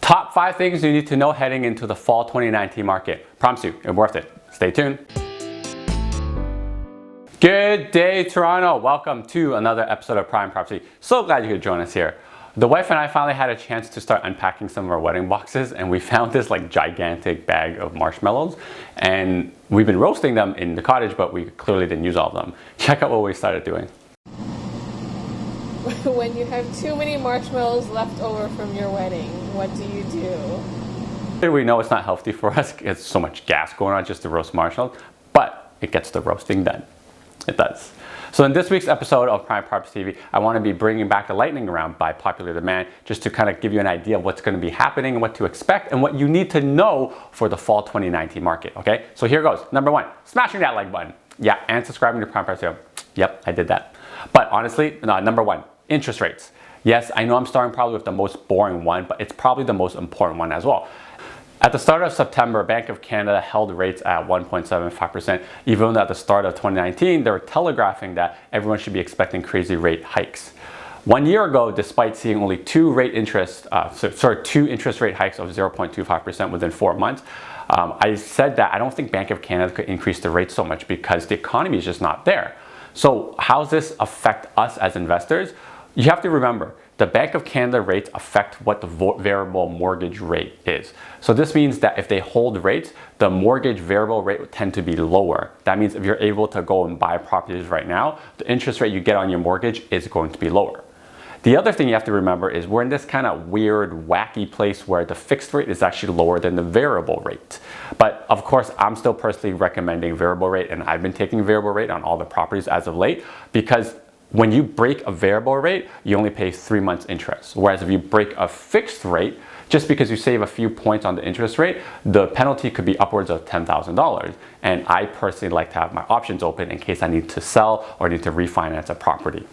Top 5 things you need to know heading into the fall 2019 market. Promise you, it's worth it. Stay tuned. Good day, Toronto. Welcome to another episode of Prime Property. So glad you could join us here. The wife and I finally had a chance to start unpacking some of our wedding boxes, and we found this like gigantic bag of marshmallows, and we've been roasting them in the cottage, but we clearly didn't use all of them. Check out what we started doing. When you have too many marshmallows left over from your wedding, what do you do? We know it's not healthy for us. It's so much gas going on just to roast marshmallows, but it gets the roasting done. It does. So in this week's episode of Prime Property TV, I want to be bringing back the lightning round by popular demand, just to kind of give you an idea of what's going to be happening and what to expect and what you need to know for the fall 2019 market. Okay, so here goes. Number 1, smashing that like button. Yeah, and subscribing to Prime Property TV. Yep, I did that. But honestly, no, number 1, interest rates. Yes, I know I'm starting probably with the most boring one, but it's probably the most important one as well. At the start of September, Bank of Canada held rates at 1.75%, even though at the start of 2019, they were telegraphing that everyone should be expecting crazy rate hikes. 1 year ago, despite seeing only two interest rate hikes of 0.25% within 4 months, I said that I don't think Bank of Canada could increase the rate so much because the economy is just not there. So how does this affect us as investors? You have to remember, the Bank of Canada rates affect what the variable mortgage rate is. So this means that if they hold rates, the mortgage variable rate would tend to be lower. That means if you're able to go and buy properties right now, the interest rate you get on your mortgage is going to be lower. The other thing you have to remember is we're in this kind of weird, wacky place where the fixed rate is actually lower than the variable rate. But of course, I'm still personally recommending variable rate, and I've been taking variable rate on all the properties as of late, because when you break a variable rate, you only pay 3 months interest. Whereas if you break a fixed rate, just because you save a few points on the interest rate, the penalty could be upwards of $10,000. And I personally like to have my options open in case I need to sell or need to refinance a property.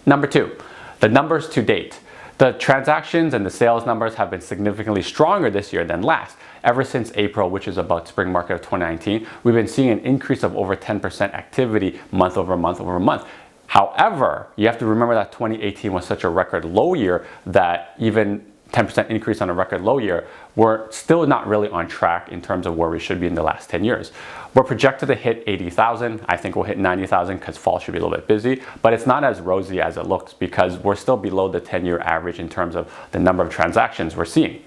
Number 2, the numbers to date. The transactions and the sales numbers have been significantly stronger this year than last. Ever since April, which is about spring market of 2019, we've been seeing an increase of over 10% activity month over month over month. However, you have to remember that 2018 was such a record low year that even 10% increase on a record low year, we're still not really on track in terms of where we should be in the last 10 years. We're projected to hit 80,000. I think we'll hit 90,000 because fall should be a little bit busy, but it's not as rosy as it looks because we're still below the 10-year average in terms of the number of transactions we're seeing.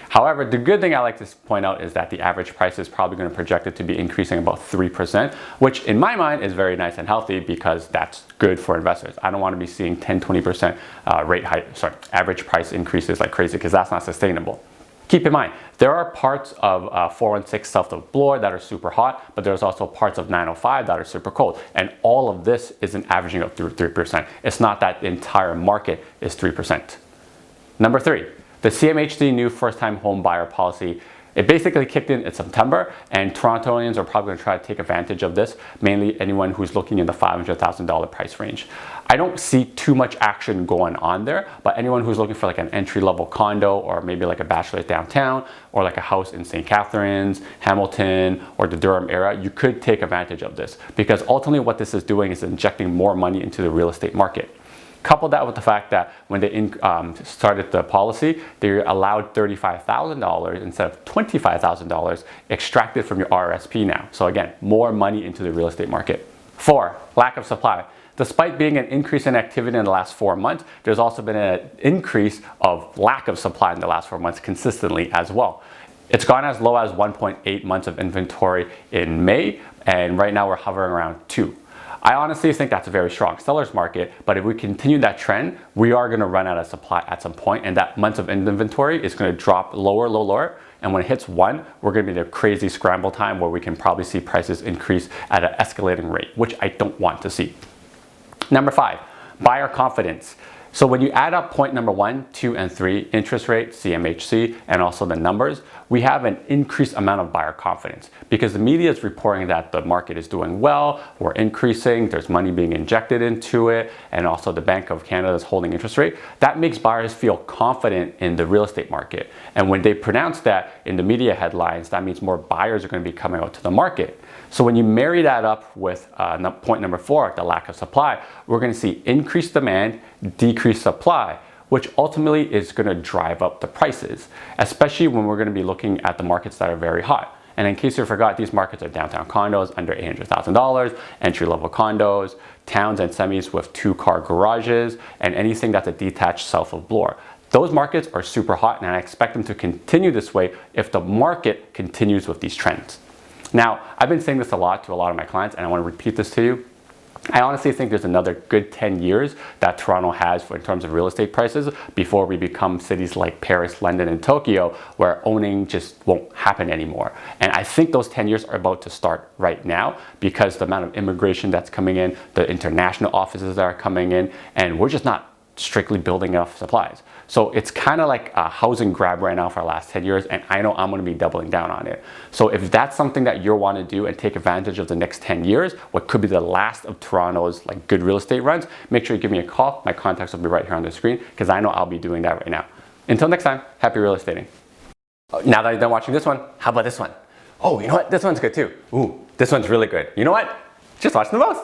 However, the good thing I like to point out is that the average price is probably going to project it to be increasing about 3%, which in my mind is very nice and healthy because that's good for investors. I don't want to be seeing 10-20% average price increases like crazy because that's not sustainable. Keep in mind, there are parts of 416 South of Bloor that are super hot, but there's also parts of 905 that are super cold. And all of this isn't averaging up through 3%. It's not that the entire market is 3%. Number 3. The CMHC new first-time home buyer policy, it basically kicked in September, and Torontonians are probably going to try to take advantage of this, mainly anyone who's looking in the $500,000 price range. I don't see too much action going on there, but anyone who's looking for like an entry-level condo or maybe like a bachelorette downtown or like a house in St. Catharines, Hamilton, or the Durham area, you could take advantage of this because ultimately what this is doing is injecting more money into the real estate market. Couple that with the fact that when they started the policy, they allowed $35,000 instead of $25,000 extracted from your RRSP now. So again, more money into the real estate market. 4, lack of supply. Despite being an increase in activity in the last 4 months, there's also been an increase of lack of supply in the last 4 months consistently as well. It's gone as low as 1.8 months of inventory in May, and right now we're hovering around 2. I honestly think that's a very strong seller's market, but if we continue that trend, we are going to run out of supply at some point, and that months of inventory is going to drop lower, and when it hits 1, we're going to be in a crazy scramble time where we can probably see prices increase at an escalating rate, which I don't want to see. Number 5, buyer confidence. So when you add up point number 1, 2, and 3, interest rate, CMHC, and also the numbers, we have an increased amount of buyer confidence because the media is reporting that the market is doing well, we're increasing, there's money being injected into it, and also the Bank of Canada is holding interest rate. That makes buyers feel confident in the real estate market. And when they pronounce that in the media headlines, that means more buyers are going to be coming out to the market. So when you marry that up with point number 4, the lack of supply, we're going to see increased demand, decreased supply, which ultimately is going to drive up the prices, especially when we're going to be looking at the markets that are very hot. And in case you forgot, these markets are downtown condos under $800,000, entry-level condos, towns and semis with 2-car garages, and anything that's a detached south of Bloor. Those markets are super hot, and I expect them to continue this way if the market continues with these trends. Now, I've been saying this a lot to a lot of my clients, and I want to repeat this to you. I honestly think there's another good 10 years that Toronto has in terms of real estate prices before we become cities like Paris, London, and Tokyo, where owning just won't happen anymore. And I think those 10 years are about to start right now because the amount of immigration that's coming in, the international offices that are coming in, and we're just not strictly building enough supplies. So it's kind of like a housing grab right now for the last 10 years, and I know I'm going to be doubling down on it. So if that's something that you want to do and take advantage of the next 10 years, what could be the last of Toronto's like good real estate runs, make sure you give me a call. My contacts will be right here on the screen because I know I'll be doing that right now. Until next time, happy real estating. Now that you're done watching this one, how about this one? Oh, you know what? This one's good too. Ooh, this one's really good. You know what? Just watch them both.